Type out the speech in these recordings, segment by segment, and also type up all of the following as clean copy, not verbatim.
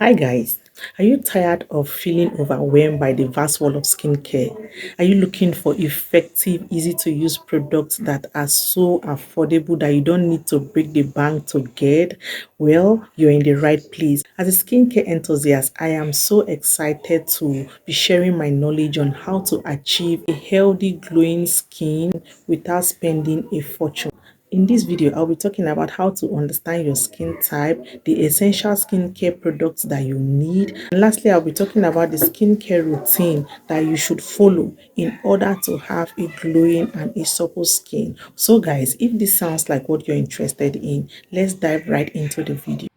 Hi guys, are you tired of feeling overwhelmed by the vast world of skincare? Are you looking for effective, easy to use products that are so affordable that you don't need to break the bank to get? Well, you're in the right place. As a skincare enthusiast, I am so excited to be sharing my knowledge on how to achieve a healthy, glowing skin without spending a fortune. In this video, I'll be talking about how to understand your skin type, the essential skincare products that you need, and lastly, I'll be talking about the skincare routine that you should follow in order to have a glowing and a supple skin. So guys, if this sounds like what you're interested in, let's dive right into the video.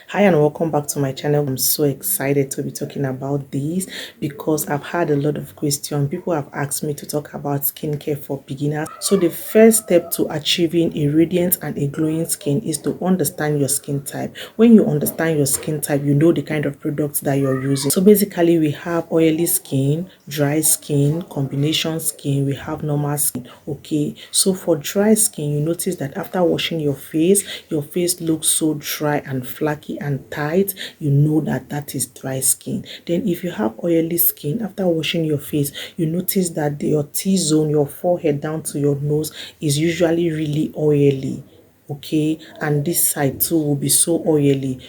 Hi and welcome back to my channel. I'm so excited to be talking about this because I've had a lot of questions. People have asked me to talk about skincare for beginners. So the first step to achieving a radiant and a glowing skin is to understand your skin type. When you understand your skin type, you know the kind of products that you're using. So basically we have oily skin, dry skin, combination skin, we have normal skin. Okay, so for dry skin, you notice that after washing your face looks so dry and flaky and tight. You know that that is dry skin. Then if you have oily skin, after washing your face, you notice that your T-zone, your forehead down to your nose is usually really oily. Okay, and this side too will be so oily.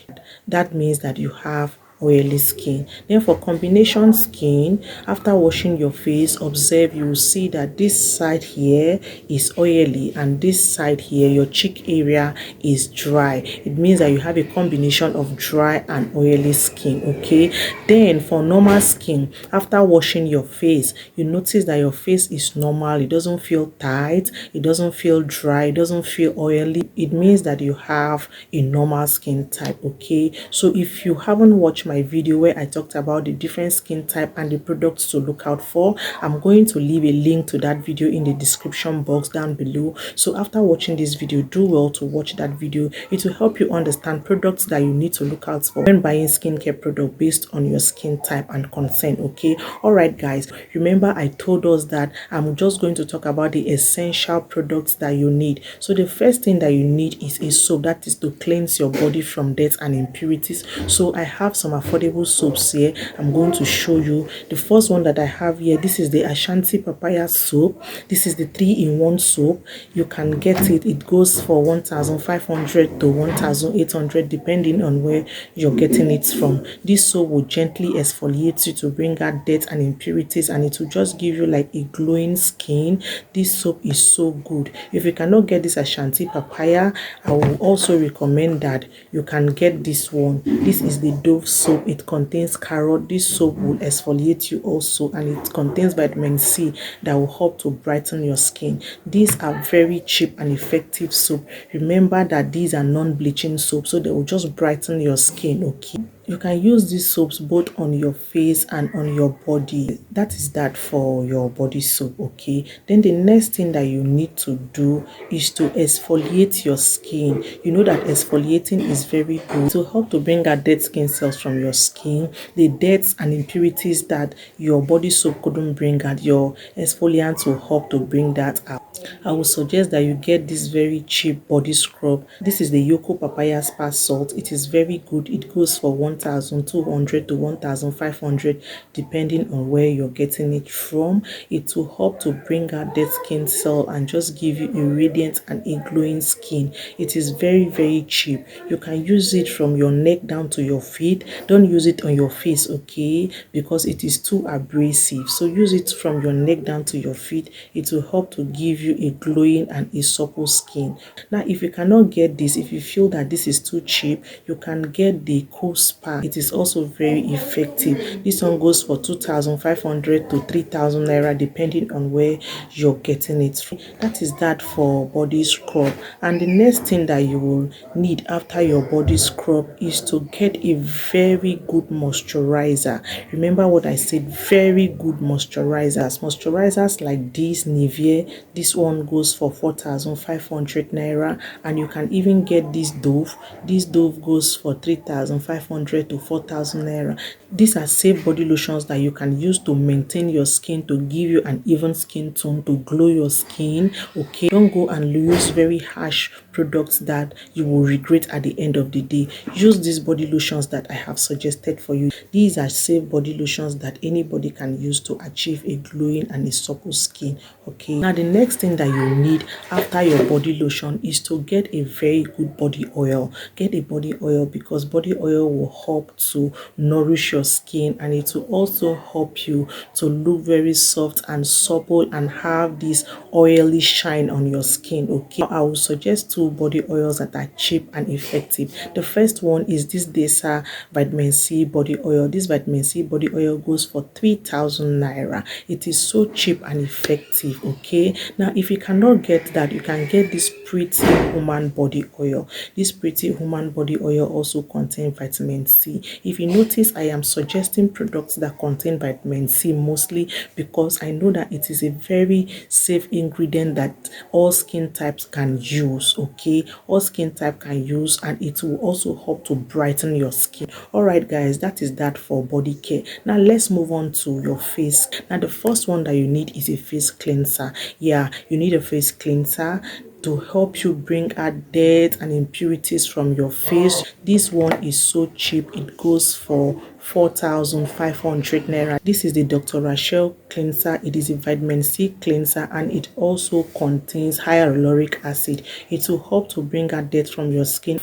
That means that you have oily skin. Then for combination skin, after washing your face, observe, you will see that this side here is oily and this side here, your cheek area, is dry. It means that you have a combination of dry and oily skin. Okay, then for normal skin, after washing your face, you notice that your face is normal. It doesn't feel tight, it doesn't feel dry, it doesn't feel oily. It means that you have a normal skin type. Okay, so if you haven't watched my video where I talked about the different skin type and the products to look out for, I'm going to leave a link to that video in the description box down below. So after watching this video, do well to watch that video. It will help you understand products that you need to look out for when buying skincare product based on your skin type and concern. Okay, all right guys, remember I told us that I'm just going to talk about the essential products that you need. So the first thing that you need is a soap, that is to cleanse your body from dirt and impurities. So I have some affordable soaps here. I'm going to show you the first one that I have here. This is the Ashanti papaya soap. This is the 3-in-1 soap. You can get it. It goes for 1,500 to 1,800 depending on where you're getting it from. This soap will gently exfoliate you to bring out dirt and impurities, and it will just give you like a glowing skin. This soap is so good. If you cannot get this Ashanti papaya, I will also recommend that you can get this one. This is the Dove soap. It contains carrot. This soap will exfoliate you also, and it contains vitamin C that will help to brighten your skin. These are very cheap and effective soap. Remember that these are non-bleaching soap, so they will just brighten your skin. Okay, you can use these soaps both on your face and on your body. That is that for your body soap. Okay, then the next thing that you need to do is to exfoliate your skin. You know that exfoliating is very good to help to bring out dead skin cells from your skin, the dirt and impurities that your body soap couldn't bring out. Your exfoliant will help to bring that out. I would suggest that you get this very cheap body scrub. This is the Yoko Papaya Spa Salt. It is very good. It goes for 1,200 to 1,500 depending on where you're getting it from. It will help to bring out dead skin cell and just give you a radiant and a glowing skin. It is very cheap. You can use it from your neck down to your feet. Don't use it on your face, okay, because it is too abrasive. So use it from your neck down to your feet. It will help to give you a glowing and a supple skin. Now if you cannot get this, if you feel that this is too cheap, you can get the Cool Spa. It is also very effective. This one goes for 2,500 to 3,000 naira depending on where you're getting it from. That is that for body scrub. And the next thing that you will need after your body scrub is to get a very good moisturizer. Remember what I said, very good moisturizers like this Nivea. This one goes for 4,500 naira, and you can even get this Dove. This Dove goes for 3,500 to 4,000 naira. These are safe body lotions that you can use to maintain your skin, to give you an even skin tone, to glow your skin. Okay, don't go and use very harsh products that you will regret at the end of the day. Use these body lotions that I have suggested for you. These are safe body lotions that anybody can use to achieve a glowing and a supple skin. Okay, now the next thing that you need after your body lotion is to get a very good body oil. Get a body oil because body oil will help to nourish your skin, and it will also help you to look very soft and supple and have this oily shine on your skin. Okay, I will suggest two body oils that are cheap and effective. The first one is this Desa vitamin C body oil. This vitamin C body oil goes for 3,000 naira. It is so cheap and effective. Okay, now if you cannot get that, you can get this pretty human body oil. This pretty human body oil also contains vitamin C. If you notice, I am suggesting products that contain vitamin C mostly because I know that it is a very safe ingredient that all skin types can use. Okay, all skin type can use, and it will also help to brighten your skin. All right guys, that is that for body care. Now let's move on to your face. Now the first one that you need is a face cleanser. Yeah, you need a face cleanser to help you bring out dirt and impurities from your face. This one is so cheap. It goes for 4,500 naira. This is the Dr. Rachel cleanser. It is a vitamin C cleanser, and it also contains hyaluronic acid. It will help to bring out dirt from your skin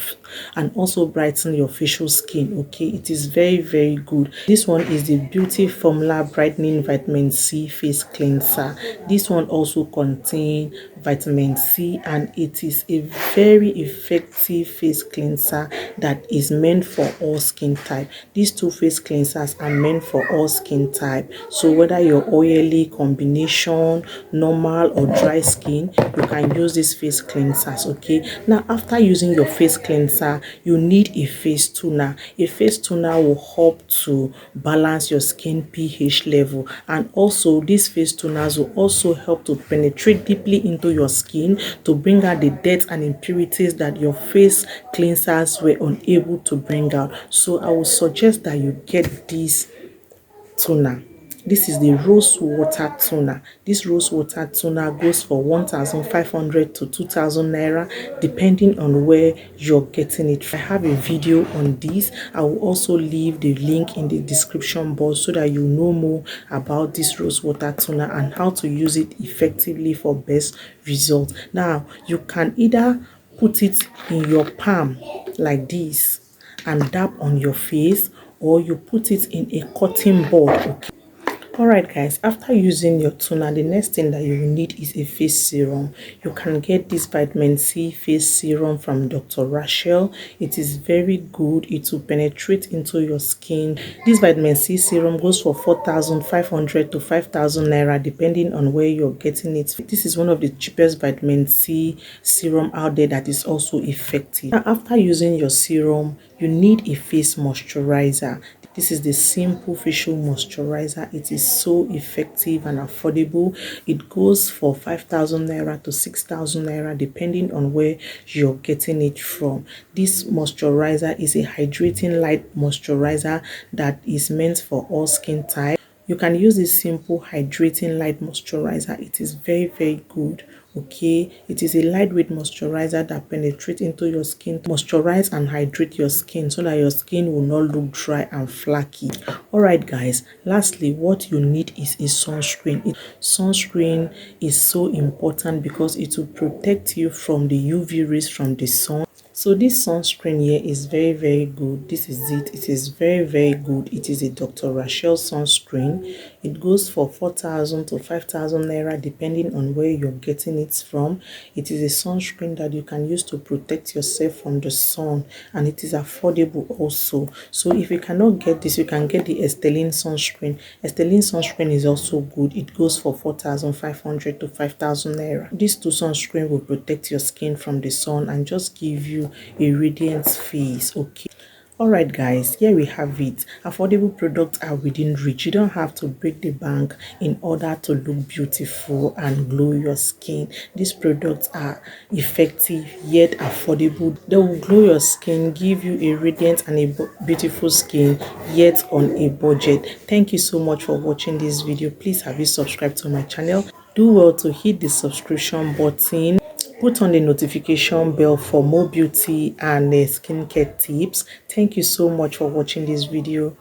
and also brighten your facial skin. Okay, it is very good. This one is the Beauty Formula Brightening Vitamin C Face Cleanser. This one also contains vitamin C, and it is a very effective face cleanser that is meant for all skin type. These two face cleansers are meant for all skin type. So whether you're oily, combination, normal or dry skin, you can use these face cleansers. Okay, now after using your face cleanser, you need a face toner. A face toner will help to balance your skin pH level, and also these face toners will also help to penetrate deeply into your skin to bring out the dirt and impurities that your face cleansers were unable to bring out. So I would suggest that you get this toner. This is the rose water toner. This rose water toner goes for 1,500 to 2,000 naira depending on where you're getting it. I have a video on this. I will also leave the link in the description box so that you know more about this rose water toner and how to use it effectively for best results. Now you can either put it in your palm like this and dab on your face, or you put it in a cotton bud. Okay. Alright guys, after using your toner, the next thing that you will need is a face serum. You can get this vitamin C face serum from Dr. Rachel. It is very good. It will penetrate into your skin. This vitamin C serum goes for 4,500 to 5,000 naira depending on where you're getting it. This is one of the cheapest vitamin C serum out there that is also effective. Now, after using your serum, you need a face moisturizer. This is the simple facial moisturizer. It is so effective and affordable. It goes for 5,000 naira to 6,000 naira depending on where you're getting it from. This moisturizer is a hydrating light moisturizer that is meant for all skin types. You can use this simple hydrating light moisturizer. It is very good. Okay, it is a lightweight moisturizer that penetrates into your skin, moisturize and hydrate your skin so that your skin will not look dry and flaky. All right guys, lastly, what you need is a sunscreen. Sunscreen is so important because it will protect you from the UV rays from the sun. So this sunscreen here is very good. This is it. It is very good. It is a Dr. Rachel sunscreen. It goes for 4,000 to 5,000 naira depending on where you're getting it from. It is a sunscreen that you can use to protect yourself from the sun, and it is affordable also. So if you cannot get this, you can get the Esteline sunscreen. Esteline sunscreen is also good. It goes for 4,500 to 5,000 naira. These two sunscreen will protect your skin from the sun and just give you a radiant face. Okay. Alright guys, here we have it. Affordable products are within reach. You don't have to break the bank in order to look beautiful and glow your skin. These products are effective yet affordable. They will glow your skin, give you a radiant and a beautiful skin yet on a budget. Thank you so much for watching this video. Please have you subscribed to my channel. Do well to hit the subscription button. Put on the notification bell for more beauty and skincare tips. Thank you so much for watching this video.